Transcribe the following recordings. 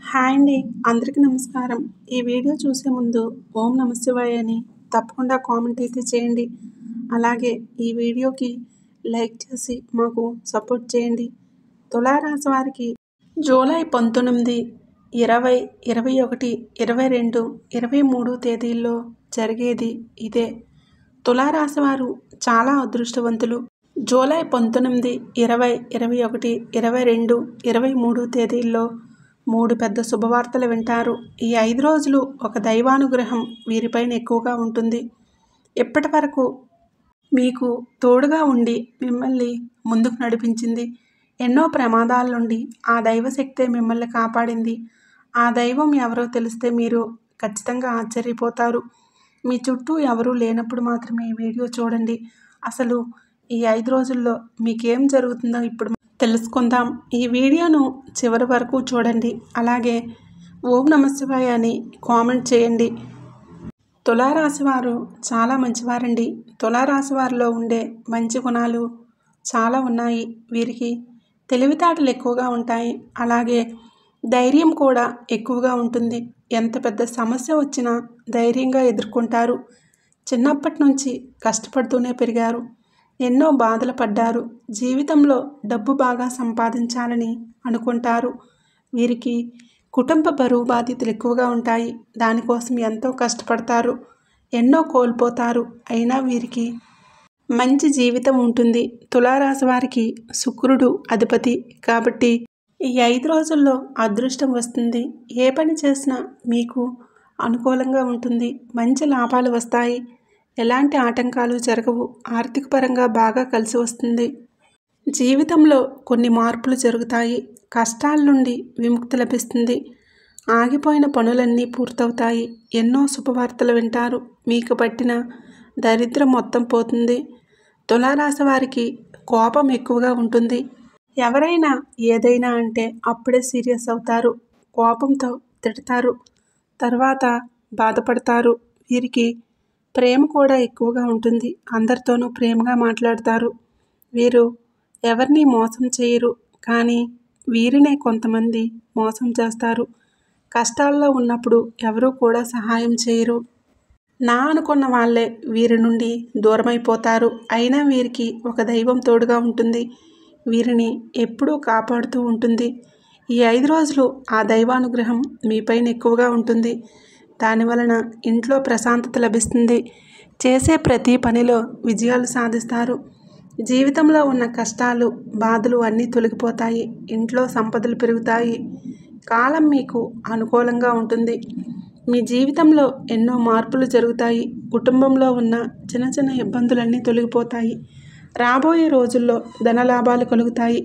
Hi అండి. అందరికీ నమస్కారం. ఈ వీడియో చూసే ముందు ఓం నమ శివాయ అని తప్పకుండా కామెంట్ అయితే చేయండి. అలాగే ఈ వీడియోకి లైక్ చేసి మాకు సపోర్ట్ చేయండి. తులారాశి వారికి జూలై 19, 20, 21, 22, 23 తేదీల్లో జరిగేది ఇదే. తులారాశి వారు చాలా అదృష్టవంతులు. జూలై 19, 20, 21, 22, 23 తేదీల్లో 3 పెద్ద శుభవార్తలు వింటారు. ఈ 5 రోజులు ఒక దైవానుగ్రహం వీరిపైన ఎక్కువగా ఉంటుంది. ఇప్పటి వరకు మీకు తోడుగా ఉండి మిమ్మల్ని ముందుకు నడిపించింది. ఎన్నో ప్రమాదాల నుండి ఆ దైవశక్తే మిమ్మల్ని కాపాడింది. ఆ దైవం ఎవరో తెలిస్తే మీరు ఖచ్చితంగా ఆశ్చర్యపోతారు. మీ చుట్టూ ఎవరూ లేనప్పుడు మాత్రమే ఈ వీడియో చూడండి. అసలు ఈ 5 రోజుల్లో మీకేం జరుగుతుందో ఇప్పుడు తెలుసుకుందాం. ఈ వీడియోను చివరి వరకు చూడండి. అలాగే ఓం నమ శివాయ అని కామెంట్ చేయండి. తులారాశి వారు చాలా మంచివారండి. తులారాశి వారిలో ఉండే మంచి గుణాలు చాలా ఉన్నాయి. వీరికి తెలివితేటలు ఎక్కువగా ఉంటాయి. అలాగే ధైర్యం కూడా ఎక్కువగా ఉంటుంది. ఎంత పెద్ద సమస్య వచ్చినా ధైర్యంగా ఎదుర్కొంటారు. చిన్నప్పటి నుంచి కష్టపడుతూనే పెరిగారు. ఎన్నో బాధలు పడ్డారు. జీవితంలో డబ్బు బాగా సంపాదించాలని అనుకుంటారు. వీరికి కుటుంబ బరువు బాధ్యతలు ఎక్కువగా ఉంటాయి. దానికోసం ఎంతో కష్టపడతారు. ఎన్నో కోల్పోతారు. అయినా వీరికి మంచి జీవితం ఉంటుంది. తులారాశి వారికి శుక్రుడు అధిపతి కాబట్టి ఈ 5 రోజుల్లో అదృష్టం వస్తుంది. ఏ పని చేసినా మీకు అనుకూలంగా ఉంటుంది. మంచి లాభాలు వస్తాయి. ఎలాంటి ఆటంకాలు జరగవు. ఆర్థిక పరంగా బాగా కలిసి వస్తుంది. జీవితంలో కొన్ని మార్పులు జరుగుతాయి. కష్టాల నుండి విముక్తి లభిస్తుంది. ఆగిపోయిన పనులన్నీ పూర్తవుతాయి. ఎన్నో శుభవార్తలు వింటారు. మీకు పట్టిన దరిద్రం మొత్తం పోతుంది. తులారాశి వారికి కోపం ఎక్కువగా ఉంటుంది. ఎవరైనా ఏదైనా అంటే అప్పుడే సీరియస్ అవుతారు. కోపంతో తిడతారు. తర్వాత బాధపడతారు. వీరికి ప్రేమ కూడా ఎక్కువగా ఉంటుంది. అందరితోనూ ప్రేమగా మాట్లాడతారు. వీరు ఎవరిని మోసం చేయరు. కానీ వీరినే కొంతమంది మోసం చేస్తారు. కష్టాల్లో ఉన్నప్పుడు ఎవరూ కూడా సహాయం చేయరు. నా అనుకున్న వాళ్ళే వీరి నుండి దూరమైపోతారు. అయినా వీరికి ఒక దైవం తోడుగా ఉంటుంది. వీరిని ఎప్పుడూ కాపాడుతూ ఉంటుంది. ఈ 5 రోజులు ఆ దైవానుగ్రహం మీపైన ఎక్కువగా ఉంటుంది. దానివలన ఇంట్లో ప్రశాంతత లభిస్తుంది. చేసే ప్రతి పనిలో విజయాలు సాధిస్తారు. జీవితంలో ఉన్న కష్టాలు, బాధలు అన్నీ తొలగిపోతాయి. ఇంట్లో సంపదలు పెరుగుతాయి. కాలం మీకు అనుకూలంగా ఉంటుంది. మీ జీవితంలో ఎన్నో మార్పులు జరుగుతాయి. కుటుంబంలో ఉన్న చిన్న చిన్న ఇబ్బందులన్నీ తొలగిపోతాయి. రాబోయే రోజుల్లో ధనలాభాలు కలుగుతాయి.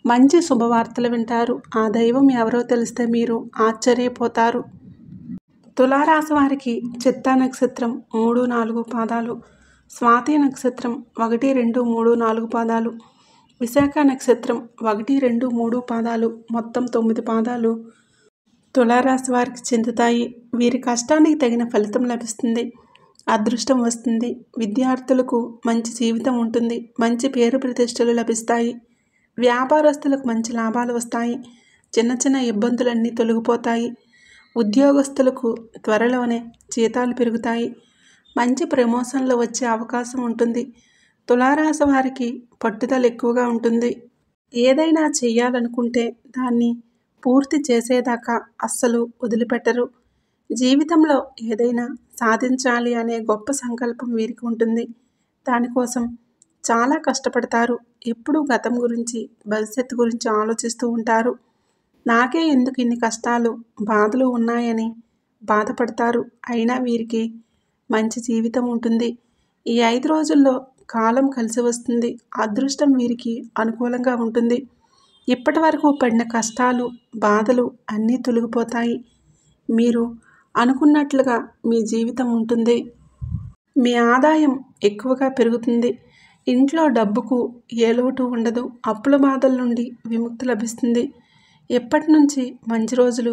మంచి శుభవార్తలు వింటారు. ఆ దైవం ఎవరో తెలిస్తే మీరు ఆశ్చర్యపోతారు. తులారాశి వారికి చిత్తా నక్షత్రం 3, 4 పాదాలు, స్వాతి నక్షత్రం 1, 2, 3, 4 పాదాలు, విశాఖ నక్షత్రం 1, 2, 3 పాదాలు, మొత్తం 9 పాదాలు తులారాశి వారికి చెందుతాయి. వీరి కష్టానికి తగిన ఫలితం లభిస్తుంది. అదృష్టం వస్తుంది. విద్యార్థులకు మంచి జీవితం ఉంటుంది. మంచి పేరు ప్రతిష్టలు లభిస్తాయి. వ్యాపారస్తులకు మంచి లాభాలు వస్తాయి. చిన్న చిన్న ఇబ్బందులన్నీ తొలగిపోతాయి. ఉద్యోగస్తులకు త్వరలోనే జీతాలు పెరుగుతాయి. మంచి ప్రమోషన్లు వచ్చే అవకాశం ఉంటుంది. తులారాశి వారికి పట్టుదల ఎక్కువగా ఉంటుంది. ఏదైనా చెయ్యాలనుకుంటే దాన్ని పూర్తి చేసేదాకా అస్సలు వదిలిపెట్టరు. జీవితంలో ఏదైనా సాధించాలి అనే గొప్ప సంకల్పం వీరికి ఉంటుంది. దానికోసం చాలా కష్టపడతారు. ఎప్పుడూ గతం గురించి, భవిష్యత్తు గురించి ఆలోచిస్తూ ఉంటారు. నాకే ఎందుకు ఇన్ని కష్టాలు, బాధలు ఉన్నాయని బాధపడతారు. అయినా వీరికి మంచి జీవితం ఉంటుంది. ఈ 5 రోజుల్లో కాలం కలిసి వస్తుంది. అదృష్టం వీరికి అనుకూలంగా ఉంటుంది. ఇప్పటి వరకు పడిన కష్టాలు, బాధలు అన్నీ తొలగిపోతాయి. మీరు అనుకున్నట్లుగా మీ జీవితం ఉంటుంది. మీ ఆదాయం ఎక్కువగా పెరుగుతుంది. ఇంట్లో డబ్బుకు ఏ లోటు ఉండదు. అప్పుల బాధల నుండి విముక్తి లభిస్తుంది. ఎప్పటి నుంచి మంచి రోజులు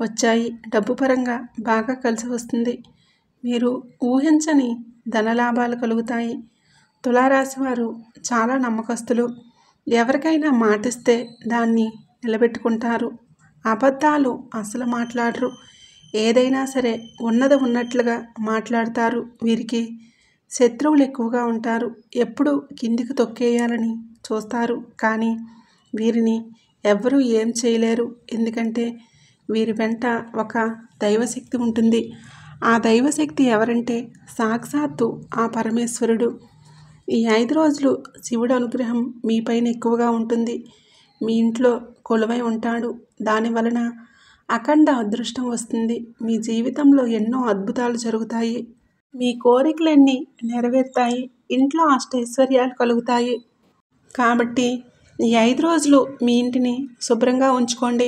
వచ్చాయి. డబ్బు పరంగా బాగా కలిసి వస్తుంది. మీరు ఊహించని ధనలాభాలు కలుగుతాయి. తులారాశి వారు చాలా నమ్మకస్తులు. ఎవరికైనా మాటిస్తే దాన్ని నిలబెట్టుకుంటారు. అబద్ధాలు అసలు మాట్లాడరు. ఏదైనా సరే ఉన్నది ఉన్నట్లుగా మాట్లాడతారు. వీరికి శత్రువులు ఎక్కువగా ఉంటారు. ఎప్పుడు కిందికి తొక్కేయాలని చూస్తారు. కానీ వీరిని ఎవ్వరూ ఏం చేయలేరు. ఎందుకంటే వీరి వెంట ఒక దైవశక్తి ఉంటుంది. ఆ దైవశక్తి ఎవరంటే సాక్షాత్తు ఆ పరమేశ్వరుడు. ఈ 5 రోజులు శివుడు అనుగ్రహం మీపైన ఎక్కువగా ఉంటుంది. మీ ఇంట్లో కొలువై ఉంటాడు. దాని వలన అఖండ అదృష్టం వస్తుంది. మీ జీవితంలో ఎన్నో అద్భుతాలు జరుగుతాయి. మీ కోరికలన్నీ నెరవేరుతాయి. ఇంట్లో అష్టైశ్వర్యాలు కలుగుతాయి. కాబట్టి ఈ 5 రోజులు మీ ఇంటిని శుభ్రంగా ఉంచుకోండి.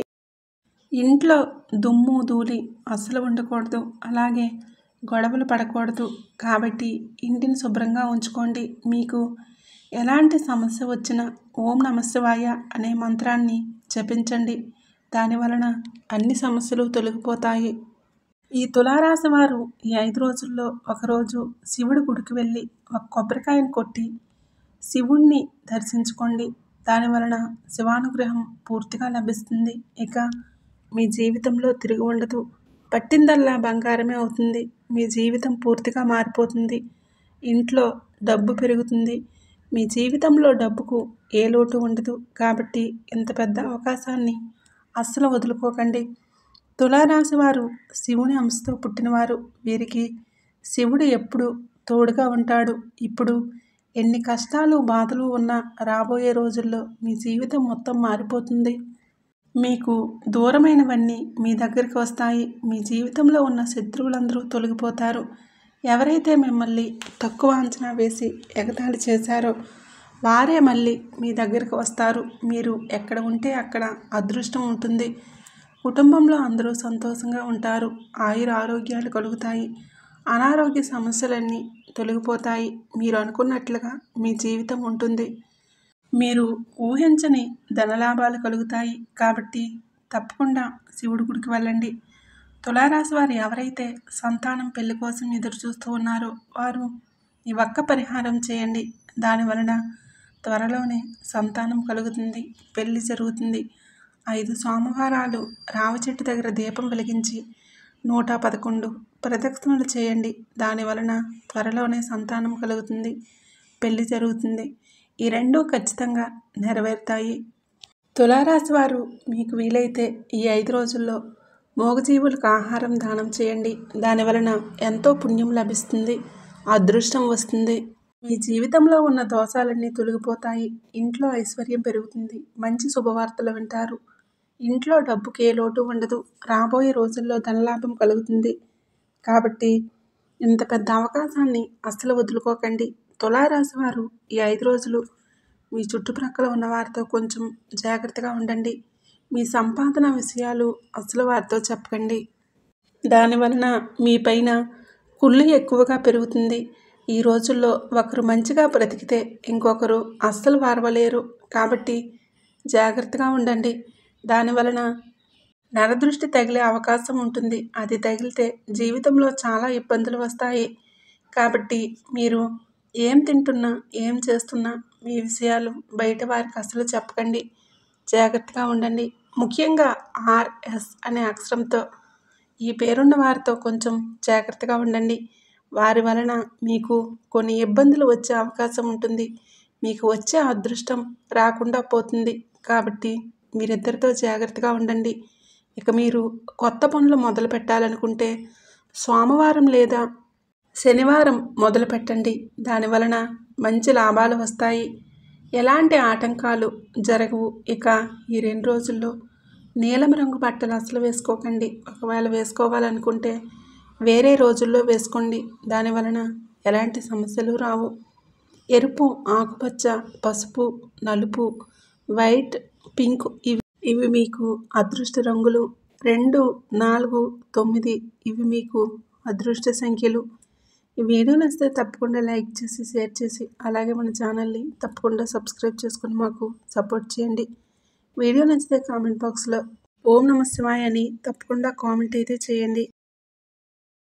ఇంట్లో దుమ్ము ధూళి అస్సలు ఉండకూడదు. అలాగే గొడవలు పడకూడదు. కాబట్టి ఇంటిని శుభ్రంగా ఉంచుకోండి. మీకు ఎలాంటి సమస్య వచ్చినా ఓం నమఃశివాయ అనే మంత్రాన్ని జపించండి. దాని వలన అన్ని సమస్యలు తొలగిపోతాయి. ఈ తులారాశి వారు ఈ 5 రోజుల్లో ఒకరోజు శివుడి గుడికి వెళ్ళి ఒక కొబ్బరికాయను కొట్టి శివుణ్ణి దర్శించుకోండి. దాని వలన శివానుగ్రహం పూర్తిగా లభిస్తుంది. ఇక మీ జీవితంలో తిరిగి ఉండదు. పట్టిందల్లా బంగారమే అవుతుంది. మీ జీవితం పూర్తిగా మారిపోతుంది. ఇంట్లో డబ్బు పెరుగుతుంది. మీ జీవితంలో డబ్బుకు ఏ లోటు ఉండదు. కాబట్టి ఇంత పెద్ద అవకాశాన్ని అస్సలు వదులుకోకండి. తులారాశి వారు శివుని అంశతో పుట్టినవారు. వీరికి శివుడు ఎప్పుడు తోడుగా ఉంటాడు. ఇప్పుడు ఎన్ని కష్టాలు బాధలు ఉన్నా రాబోయే రోజుల్లో మీ జీవితం మొత్తం మారిపోతుంది. మీకు దూరమైనవన్నీ మీ దగ్గరికి వస్తాయి. మీ జీవితంలో ఉన్న శత్రువులందరూ తొలగిపోతారు. ఎవరైతే మిమ్మల్ని తక్కువ అంచనా వేసి ఎగతాళి చేశారో వారే మళ్ళీ మీ దగ్గరికి వస్తారు. మీరు ఎక్కడ ఉంటే అక్కడ అదృష్టం ఉంటుంది. కుటుంబంలో అందరూ సంతోషంగా ఉంటారు. ఆయుర ఆరోగ్యాలు కలుగుతాయి. అనారోగ్య సమస్యలన్నీ తొలగిపోతాయి. మీరు అనుకున్నట్లుగా మీ జీవితం ఉంటుంది. మీరు ఊహించని ధనలాభాలు కలుగుతాయి. కాబట్టి తప్పకుండా శివుడి గుడికి వెళ్ళండి. తులారాశి వారు ఎవరైతే సంతానం పెళ్లి కోసం ఎదురు చూస్తూ ఉన్నారో వారు ఈ ఒక్క పరిహారం చేయండి. దాని వలన త్వరలోనే సంతానం కలుగుతుంది. పెళ్లి జరుగుతుంది. 5 సోమవారాలు రావి చెట్టు దగ్గర దీపం వెలిగించి 111 ప్రదక్షిణలు చేయండి. దాని వలన త్వరలోనే సంతానం కలుగుతుంది. పెళ్లి జరుగుతుంది. ఈ రెండూ ఖచ్చితంగా నెరవేరుతాయి. తులారాశి వారు మీకు వీలైతే ఈ 5 రోజుల్లో మూగజీవులకు ఆహారం దానం చేయండి. దాని వలన ఎంతో పుణ్యం లభిస్తుంది. అదృష్టం వస్తుంది. మీ జీవితంలో ఉన్న దోషాలన్నీ తొలగిపోతాయి. ఇంట్లో ఐశ్వర్యం పెరుగుతుంది. మంచి శుభవార్తలు వింటారు. ఇంట్లో డబ్బుకి ఏ లోటు ఉండదు. రాబోయే రోజుల్లో ధనలాభం కలుగుతుంది. కాబట్టి ఇంత పెద్ద అవకాశాన్ని అస్సలు వదులుకోకండి. తులారాశి వారు ఈ 5 రోజులు మీ చుట్టుప్రక్కల ఉన్న వారితో కొంచెం జాగ్రత్తగా ఉండండి. మీ సంపాదన విషయాలు అసలు వారితో చెప్పకండి. దానివలన మీ పైన కుళ్ళు ఎక్కువగా పెరుగుతుంది. ఈ రోజుల్లో ఒకరు మంచిగా బ్రతికితే ఇంకొకరు అస్సలు వారవలేరు. కాబట్టి జాగ్రత్తగా ఉండండి. దానివలన నరదృష్టి తగిలే అవకాశం ఉంటుంది. అది తగిలితే జీవితంలో చాలా ఇబ్బందులు వస్తాయి. కాబట్టి మీరు ఏం తింటున్నా ఏం చేస్తున్నా మీ విషయాలు బయట వారికి అసలు చెప్పకండి. జాగ్రత్తగా ఉండండి. ముఖ్యంగా RS అనే అక్షరంతో ఈ పేరున్న వారితో కొంచెం జాగ్రత్తగా ఉండండి. వారి వలన మీకు కొన్ని ఇబ్బందులు వచ్చే అవకాశం ఉంటుంది. మీకు వచ్చే అదృష్టం రాకుండా పోతుంది. కాబట్టి మీరిద్దరితో జాగ్రత్తగా ఉండండి. ఇక మీరు కొత్త పనులు మొదలు పెట్టాలనుకుంటే సోమవారం లేదా శనివారం మొదలు పెట్టండి. దానివలన మంచి లాభాలు వస్తాయి. ఎలాంటి ఆటంకాలు జరగవు. ఇక ఈ 2 రోజుల్లో నీలం రంగు బట్టలు అసలు వేసుకోకండి. ఒకవేళ వేసుకోవాలనుకుంటే వేరే రోజుల్లో వేసుకోండి. దానివలన ఎలాంటి సమస్యలు రావు. ఎరుపు, ఆకుపచ్చ, పసుపు, నలుపు, వైట్, పింక్ ఇవి మీకు అదృష్ట రంగులు. 2, 4, 9 ఇవి మీకు అదృష్ట సంఖ్యలు. ఈ వీడియో నచ్చితే తప్పకుండా లైక్ చేసి షేర్ చేసి అలాగే మన ఛానల్ని తప్పకుండా సబ్స్క్రైబ్ చేసుకొని మాకు సపోర్ట్ చేయండి. వీడియో నచ్చితే కామెంట్ బాక్స్లో ఓం నమఃశివాయ అని తప్పకుండా కామెంట్ అయితే చేయండి.